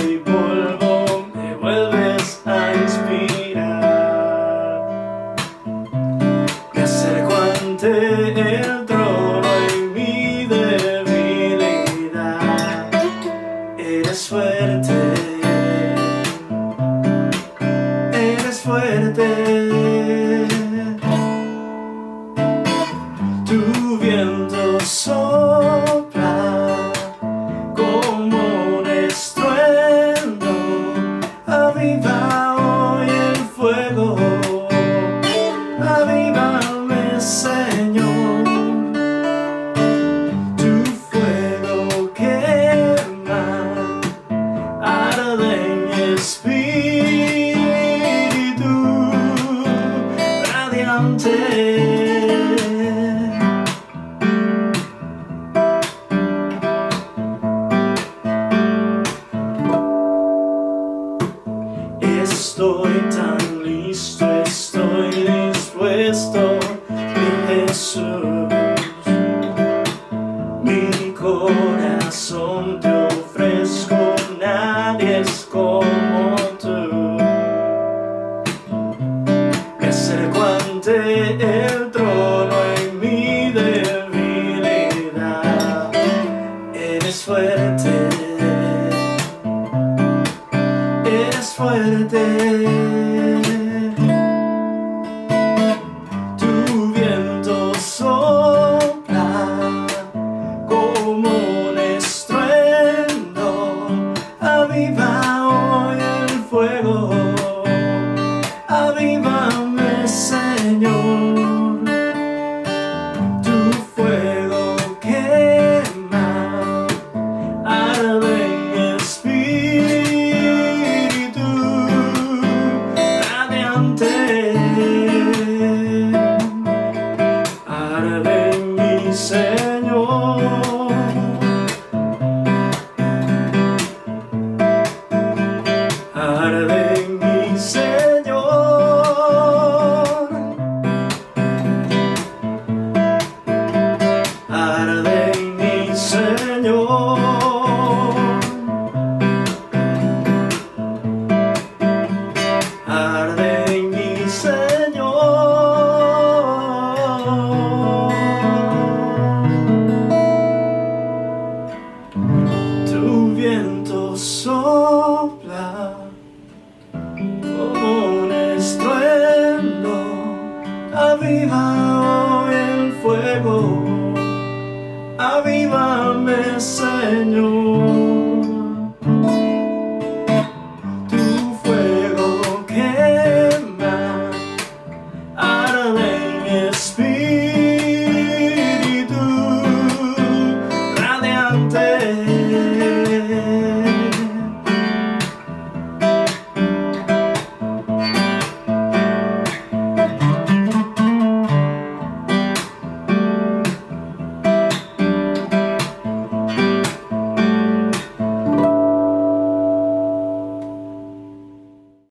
y polvo me vuelves a inspirar. Me acerco ante el trono en mi debilidad. Eres fuerte, eres fuerte. Tu viento sopla como un estruendo, aviva hoy el fuego, avívame, Señor. Tu fuego quema, arde en mi espíritu radiante. Estoy tan listo, estoy dispuesto, mi Jesús. Mi corazón te ofrezco, nadie es como tú. Me acerco ante el trono en mi debilidad. Eres fuerte, eres fuerte. Tu viento sopla como un estruendo, aviva hoy el fuego, avívame, Señor. Tu fuego quema, arde en mi espíritu radiante. Arde en mi Señor. Arde en mi Señor. Arde en mi Señor. Arde en mi Señor. Tu viento sopla como un estruendo, aviva hoy el fuego, avívame, Señor.